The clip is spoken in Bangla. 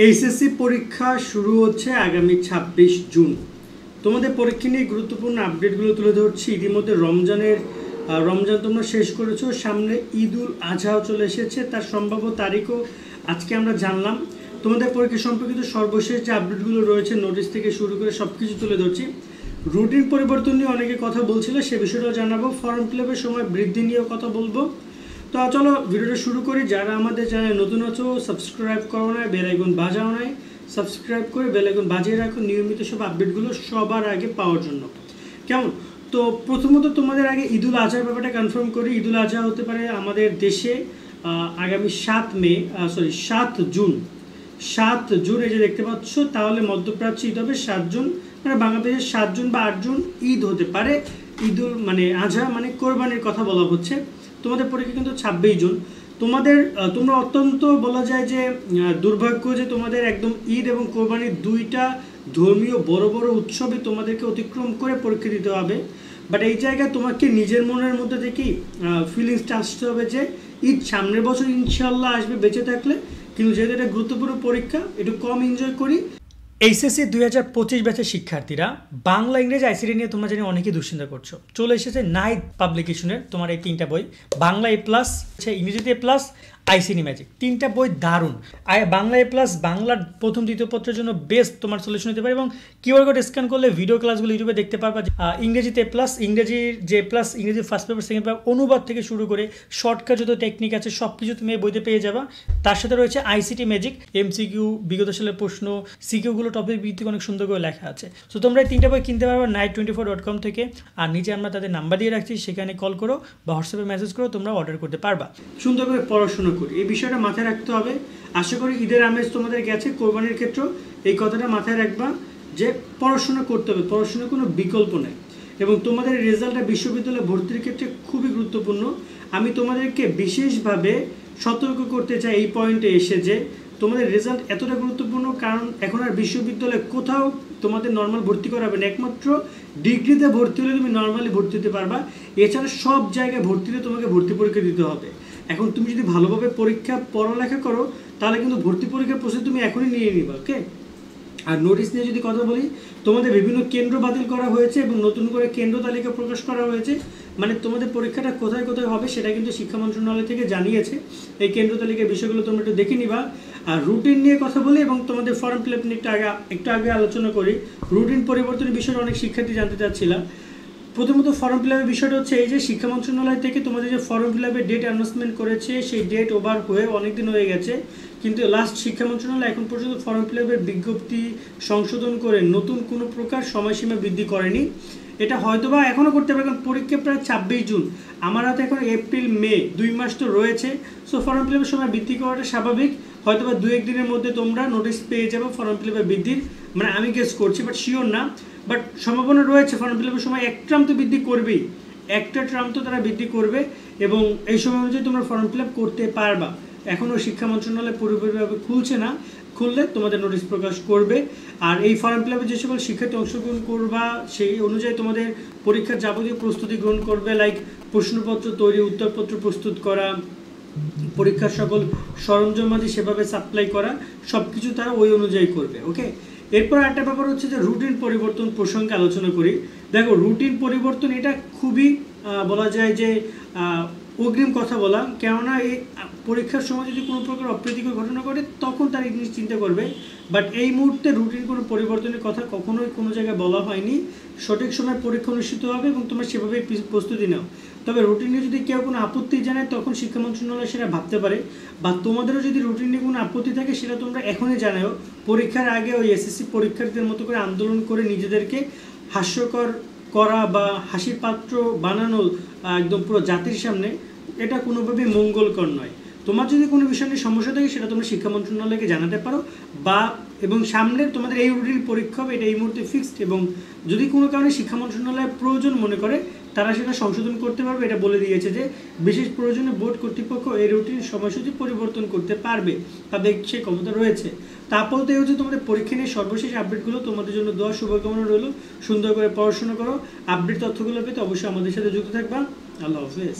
এইচএসসি পরীক্ষা শুরু হচ্ছে আগামী ২৬ জুন। তোমাদের পরীক্ষা নিয়ে গুরুত্বপূর্ণ আপডেটগুলো তুলে ধরছি। ইতিমধ্যে রমজান তোমরা শেষ করেছো, সামনে ঈদুল আজহাও চলে এসেছে, তার সম্ভাব্য তারিখও আজকে আমরা জানলাম। তোমাদের পরীক্ষা সম্পর্কিত সর্বশেষ যে আপডেটগুলো রয়েছে, নোটিশ থেকে শুরু করে সব কিছু তুলে ধরছি। রুটিন পরিবর্তন নিয়ে অনেকে কথা বলছিল, সে বিষয়টাও জানাবো। ফর্ম ফিল আপের সময় বৃদ্ধি নিয়েও কথা বলবো। তো চলো ভিডিওটা শুরু করি। যারা আমাদের চ্যানেলে নতুন আছো, সাবস্ক্রাইব করো না, বেল আইকন বাজাও নাই, সাবস্ক্রাইব করে বেল আইকন বাজিয়ে রাখো নিয়মিত সব আপডেটগুলো সবার আগে পাওয়ার জন্য। কেমন? তো প্রথমত তোমাদের আগে ঈদুল আজহার ব্যাপারটা কনফার্ম করি। ঈদুল আজহা হতে পারে আমাদের দেশে আগামী 7 জুন। 7 জুন এই যে দেখতে পাচ্ছ, তাহলে মধ্যপ্রাচ্যে ঈদ হবে 7 জুন, মানে বাংলাদেশের 7 জুন বা 8 জুন ঈদ হতে পারে। ঈদুল আজহা মানে কোরবানির কথা বলা হচ্ছে। তোমাদের পরীক্ষা কিন্তু 26 জুন। তোমরা অত্যন্ত বলা যায় যে দুর্ভাগ্য যে তোমাদের একদম ঈদ এবং কোরবানির দুইটা ধর্মীয় বড় বড় উৎসবে তোমাদেরকে অতিক্রম করে পরীক্ষা দিতে হবে। বাট এই জায়গায় তোমাকে নিজের মনের মধ্যে থেকেই ফিলিংসটা আসতে হবে যে ঈদ সামনের বছর ইনশাল্লাহ আসবে বেঁচে থাকলে, কিন্তু যেহেতু এটা গুরুত্বপূর্ণ পরীক্ষা একটু কম এনজয় করি। এইচএসসি 2025 ব্যাচের শিক্ষার্থীরা বাংলা ইংরেজি আইসিটি নিয়ে তোমরা জানি অনেকেই দুশ্চিন্তা করছো। চলে এসেছে নাইট পাবলিকেশনের তোমার এই 3টা বই, বাংলা A+, ইংরেজিতে A+, আইসিটি ম্যাজিক। 3টা বই দারুণ। বাংলা A+, বাংলার প্রথম দ্বিতীয় পত্রের জন্য বেস্ট তোমার সলিউশন হতে পারে, এবং কিউআর কোড স্ক্যান করলে ভিডিও ক্লাসগুলো ইউটিউবে দেখতে পারবা। ইংরেজিতে A+, ইংরেজির যে প্লাস, ইংরেজি ফার্স্ট পেপার সেকেন্ড পেপার, অনুবাদ থেকে শুরু করে শর্টকাট যত টেকনিক আছে সব কিছু তুমি এই বইতে পেয়ে যাবা। তার সাথে রয়েছে আইসিটি ম্যাজিক, এমসিকিউ, বিগত সালের প্রশ্ন, সিকিউগুলো টপিক ভিত্তিক অনেক সুন্দর করে লেখা আছে। সো তোমরা এই 3টা বই কিনতে পারবে night24.com থেকে। আর নিচে আমরা তাদের নাম্বার দিয়ে রাখছি, সেখানে কল করো বা হোয়াটসঅ্যাপে মেসেজ করো, তোমরা অর্ডার করতে পারবা। সুন্দর করে পড়াশোনা করি, এই বিষয়টা মাথায় রাখতে হবে। আশা করি ঈদের আমেজ তোমাদের গেছে। কোরবানির ক্ষেত্রেও এই কথাটা মাথায় রাখবা যে পড়াশোনা করতে হবে, পড়াশোনার কোনো বিকল্প নেই। এবং তোমাদের রেজাল্টটা বিশ্ববিদ্যালয়ে ভর্তির ক্ষেত্রে খুবই গুরুত্বপূর্ণ। আমি তোমাদেরকে বিশেষভাবে সতর্ক করতে চাই এই পয়েন্টে এসে যে তোমাদের রেজাল্ট এতটা গুরুত্বপূর্ণ, কারণ এখন আর বিশ্ববিদ্যালয়ে কোথাও তোমাদের নর্মাল ভর্তি করাবে না। একমাত্র ডিগ্রিতে ভর্তি হলে তুমি নর্মালি ভর্তি হতে পারবা, এছাড়া সব জায়গায় ভর্তি হলে তোমাকে ভর্তি পরীক্ষা দিতে হবে। এখন তুমি যদি ভালোভাবে পড়ালেখা করো, তাহলে কিন্তু ভর্তি পরীক্ষার প্রস্তুতি তুমি এখনই নিয়ে নিবা। ওকে। আর নোটিশ নিয়ে যদি কথা বলি, তোমাদের বিভিন্ন কেন্দ্র বাতিল করা হয়েছে এবং নতুন করে কেন্দ্র তালিকা প্রকাশ করা হয়েছে। মানে তোমাদের পরীক্ষাটা কোথায় কোথায় হবে সেটা কিন্তু শিক্ষা মন্ত্রণালয় থেকে জানিয়েছে। এই কেন্দ্র তালিকার বিষয়গুলো তোমরা একটু দেখে নিবা। আর রুটিন নিয়ে কথা বলি এবং তোমাদের ফর্ম ফিল আপ নিয়ে একটু আগে আলোচনা করি। রুটিন পরিবর্তনের বিষয়টা অনেক শিক্ষার্থী জানতে চাচ্ছিলাম। প্রথমত ফর্ম ফিল আপের বিষয়টা হচ্ছে এই যে শিক্ষা মন্ত্রণালয় থেকে তোমাদের যে ফর্ম ফিল আপের ডেট অ্যানাউন্সমেন্ট করেছে, সেই ডেট ওভার হয়ে অনেকদিন হয়ে গেছে, কিন্তু লাস্ট শিক্ষা মন্ত্রণালয় এখন পর্যন্ত ফর্ম ফিল আপের বিজ্ঞপ্তি সংশোধন করে নতুন কোনো প্রকার সময়সীমা বৃদ্ধি করেনি। এটা হয়তোবা এখনও করতে পারে, কারণ পরীক্ষা প্রায় 26 জুন, আমার হাতে এখন এপ্রিল মে 2 মাস তো রয়েছে। সো ফর্ম ফিল আপের সময় বৃদ্ধি করাটা স্বাভাবিক। হয়তোবা 2-1 দিনের মধ্যে তোমরা নোটিশ পেয়ে যাবে ফর্ম ফিল আপের বৃদ্ধির, মানে আমি গেস করছি, বাট শিওর না। বাট সম্ভাবনা রয়েছে ফর্ম ফিল আপের সময় 1 ট্রাম তো বৃদ্ধি করবেই, 1টা ট্রাম তো তারা বৃদ্ধি করবে, এবং এই সময় অনুযায়ী তোমরা ফর্ম ফিল আপ করতে পারবা। এখনও শিক্ষা মন্ত্রণালয় পুরোপুরিভাবে খুলছে না, খুললে তোমাদের নোটিশ প্রকাশ করবে। আর এই ফর্ম ফিল আপে যে সকল শিক্ষার্থী অংশগ্রহণ করবা, সেই অনুযায়ী তোমাদের পরীক্ষার যাবতীয় প্রস্তুতি গ্রহণ করবে, লাইক প্রশ্নপত্র তৈরি, উত্তরপত্র প্রস্তুত করা, পরীক্ষার সকল সরঞ্জামাদি সেভাবে সাপ্লাই করা, সব কিছু তারা ওই অনুযায়ী করবে। ওকে। এরপর একটা ব্যাপার হচ্ছে যে রুটিন পরিবর্তন প্রসঙ্গে আলোচনা করি। দেখো, রুটিন পরিবর্তন এটা খুবই বলা যায় যে অগ্রিম কথা বলা, কেননা এই পরীক্ষার সময় যদি কোনো প্রকার অপ্রীতিকর ঘটনা ঘটে তখন তার এই জিনিস চিন্তা করবে। বাট এই মুহূর্তে রুটিন কোনো পরিবর্তনের কথা কখনোই কোনো জায়গায় বলা হয়নি। সঠিক সময় পরীক্ষা অনুষ্ঠিত হবে এবং তোমরা সেভাবেই প্রস্তুতি নাও। তবে রুটিন নিয়ে যদি কেউ কোনো আপত্তি জানায় তখন শিক্ষা মন্ত্রণালয় সেটা ভাবতে পারে, বা তোমাদেরও যদি রুটিন নিয়ে কোনো আপত্তি থাকে সেটা তোমরা এখনই জানাও। পরীক্ষার আগে ওই এসএসসি পরীক্ষার্থীদের মতো করে আন্দোলন করে নিজেদেরকে হাস্যকর করা বা হাসির পাত্র বানানো একদম পুরো জাতির সামনে, এটা কোনোভাবেই মঙ্গলকর নয়। তোমার যদি কোনো বিষয় নিয়ে সমস্যা থাকে সেটা তোমরা শিক্ষা মন্ত্রণালয়কে জানাতে পারো, এবং সামনে তোমাদের এই রুটিন পরীক্ষা হবে, এটা এই মুহূর্তে ফিক্সড, এবং যদি কোনো কারণে শিক্ষা মন্ত্রণালয় প্রয়োজন মনে করে তারা সেটা সংশোধন করতে পারবে। এটা বলে দিয়েছে যে বিশেষ প্রয়োজনে বোর্ড কর্তৃপক্ষ এই রুটিন সময়সূচি পরিবর্তন করতে পারবে, তাদের সেই ক্ষমতা রয়েছে। তারপর তো এই হচ্ছে তোমাদের পরীক্ষা নিয়ে সর্বশেষ আপডেটগুলো। তোমাদের জন্য দোয়া শুভকামনা রইল। সুন্দর করে পড়াশোনা করো। আপডেট তথ্যগুলো পেতে অবশ্যই আমাদের সাথে যুক্ত থাকবা। আল্লাহ হাফেজ।